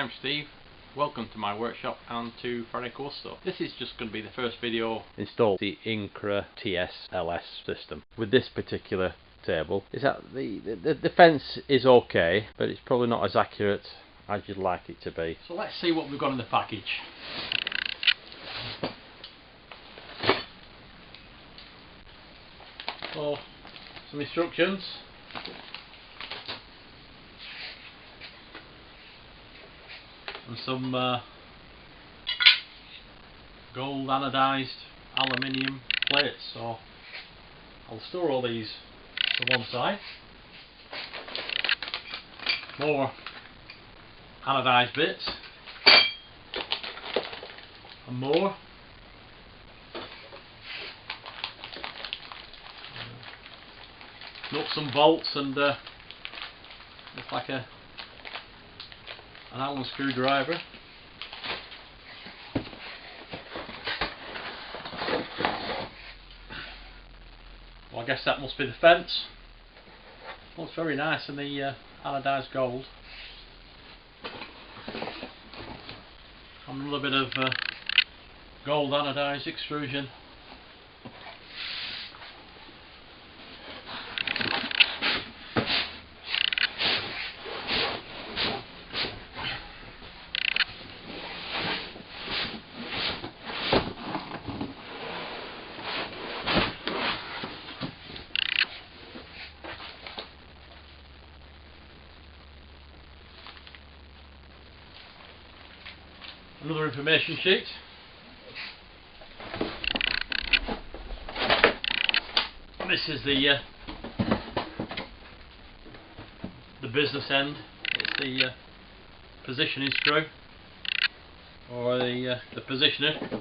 I'm Steve. Welcome to my workshop and to Friday Course Store. This is just going to be the first video install the INCRA TS LS system. With this particular table, is that the fence is okay, but it's probably not as accurate as you'd like it to be. So let's see what we've got in the package. So, some instructions. And some gold anodized aluminium plates. So I'll store all these to one side. More anodized bits and more. Nuts and bolts and looks like an Allen screwdriver. Well, I guess that must be the fence. Looks very nice in the anodized gold. And a little bit of gold anodized extrusion. Another information sheet. This is the business end. It's the positioning screw, or the positioner.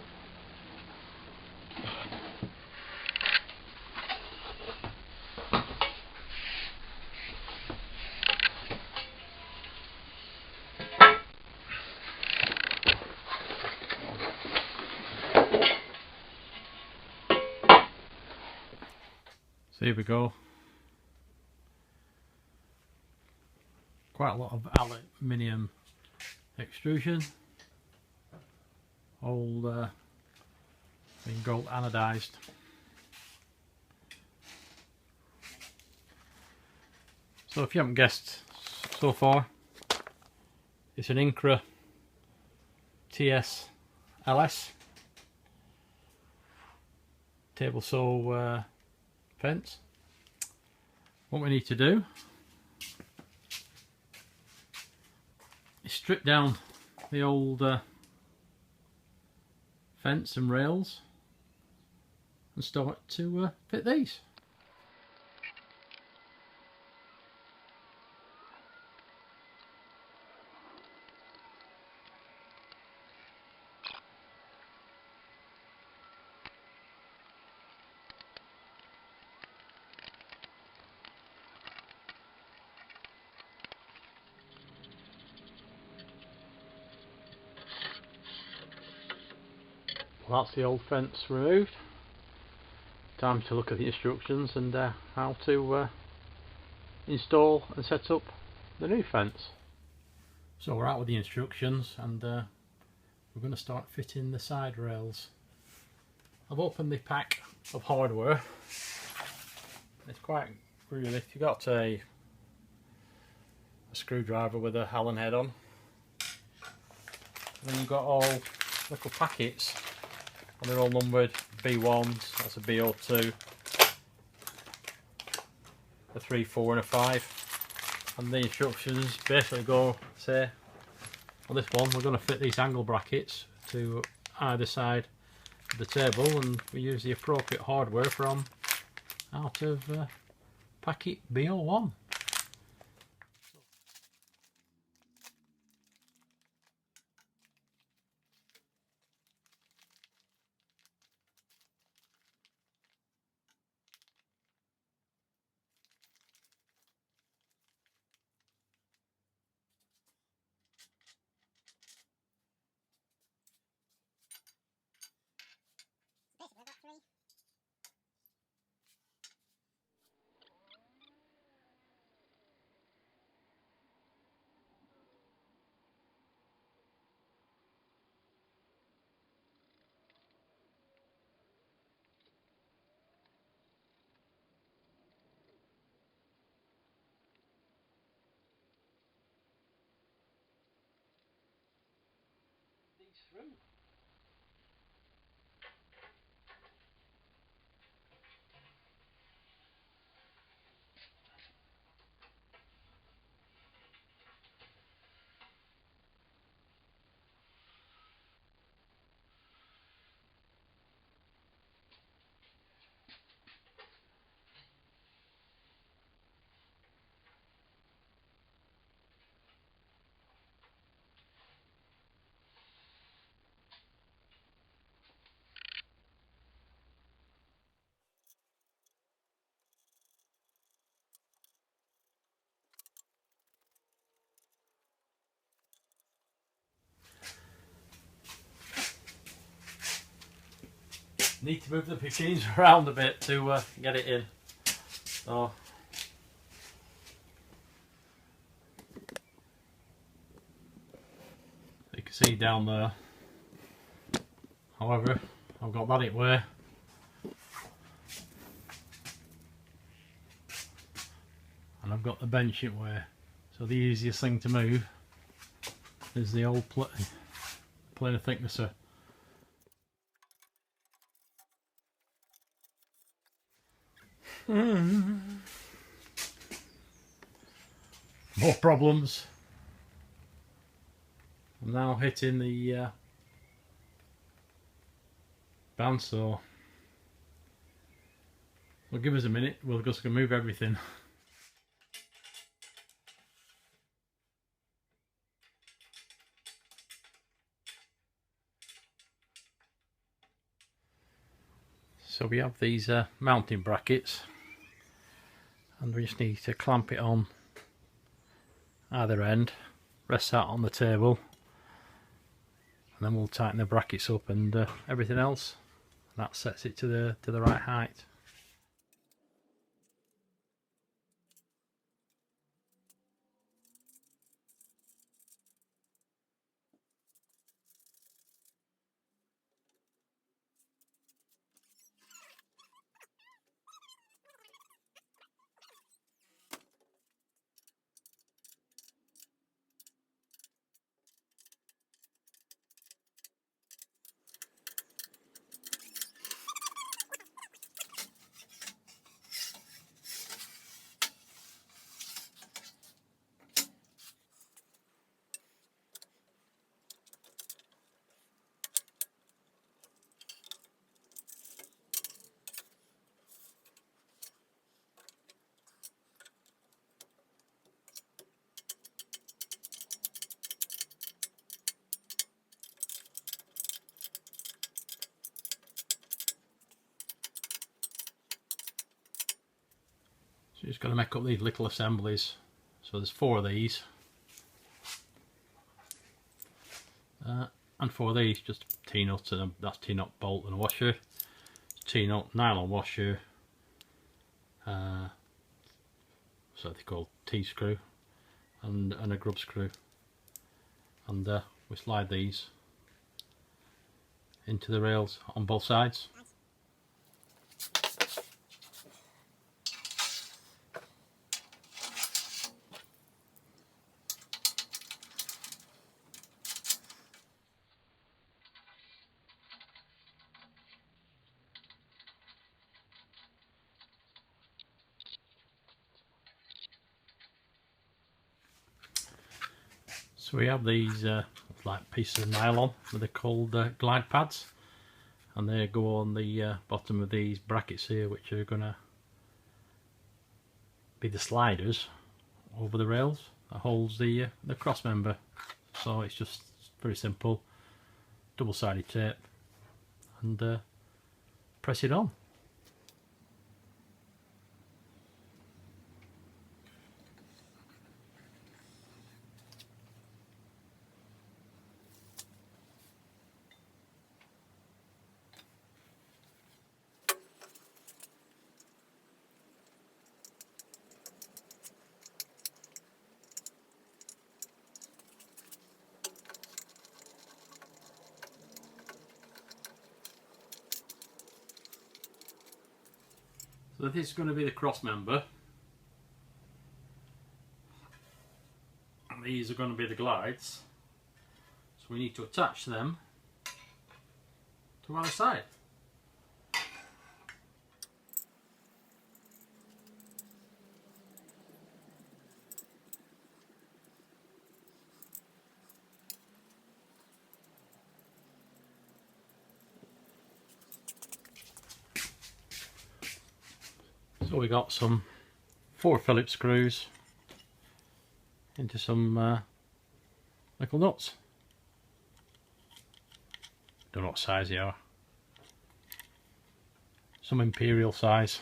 So here we go. Quite a lot of aluminium extrusion, old being gold anodized. So if you haven't guessed so far, it's an INCRA TS LS table saw fence. What we need to do is strip down the old fence and rails and start to fit these. Well, that's the old fence removed. Time to look at the instructions and how to install and set up the new fence. So we're out with the instructions and we're going to start fitting the side rails. I've opened the pack of hardware. It's quite really, if you've got a screwdriver with a Allen head on, then you've got all little packets. And they're all numbered B1s, that's a B02, a 3, 4 and a 5. And the instructions basically go, say, on this one we're going to fit these angle brackets to either side of the table, and we use the appropriate hardware from out of packet B01. through. Need to move the machines around a bit to get it in. So you can see down there. However, I've got that way. And I've got the bench it way. So the easiest thing to move is the old planer thicknesser. More problems. I'm now hitting the bandsaw. Well, give us a minute, we're just going to move everything. So we have these mounting brackets, and we just need to clamp it on either end, rest that on the table, and then we'll tighten the brackets up and everything else. And that sets it to the right height. So just got to make up these little assemblies. So there's 4 of these, and 4 of these, just T-nuts, and that's T-nut bolt and a washer, T-nut nylon washer, so they call T-screw, and a grub screw, and we slide these into the rails on both sides. So we have these like pieces of nylon, they're called glide pads, and they go on the bottom of these brackets here, which are going to be the sliders over the rails that holds the cross member. So it's just very simple, double-sided tape, and press it on. So this is going to be the cross member, and these are going to be the glides. So we need to attach them to either side. So we got some 4 Phillips screws into some little nuts. Don't know what size they are. Some imperial size.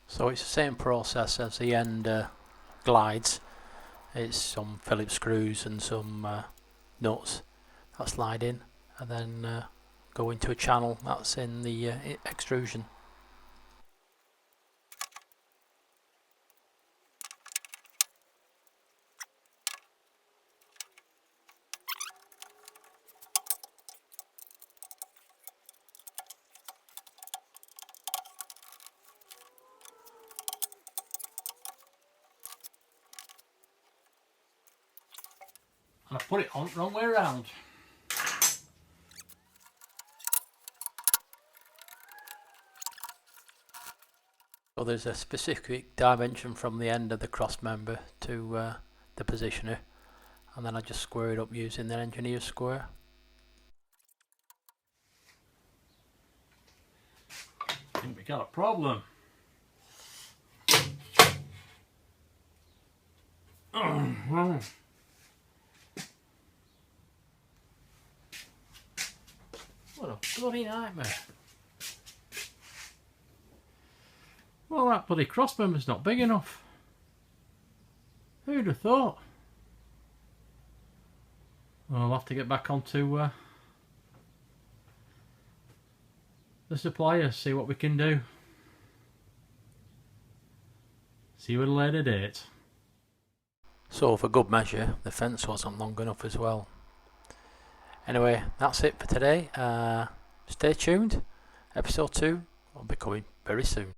So it's the same process as the end glides. It's some Phillips screws and some nuts that slide in and then go into a channel that's in the extrusion. And I put it on the wrong way around. So there's a specific dimension from the end of the cross member to the positioner, and then I just square it up using the engineer's square. I think we got a problem. What a bloody nightmare. Well, that bloody cross member's not big enough. Who'd have thought? Well, I'll have to get back onto the supplier, see what we can do. See you at a later date. So for good measure, the fence wasn't long enough as well. Anyway, that's it for today. Stay tuned. Episode 2 will be coming very soon.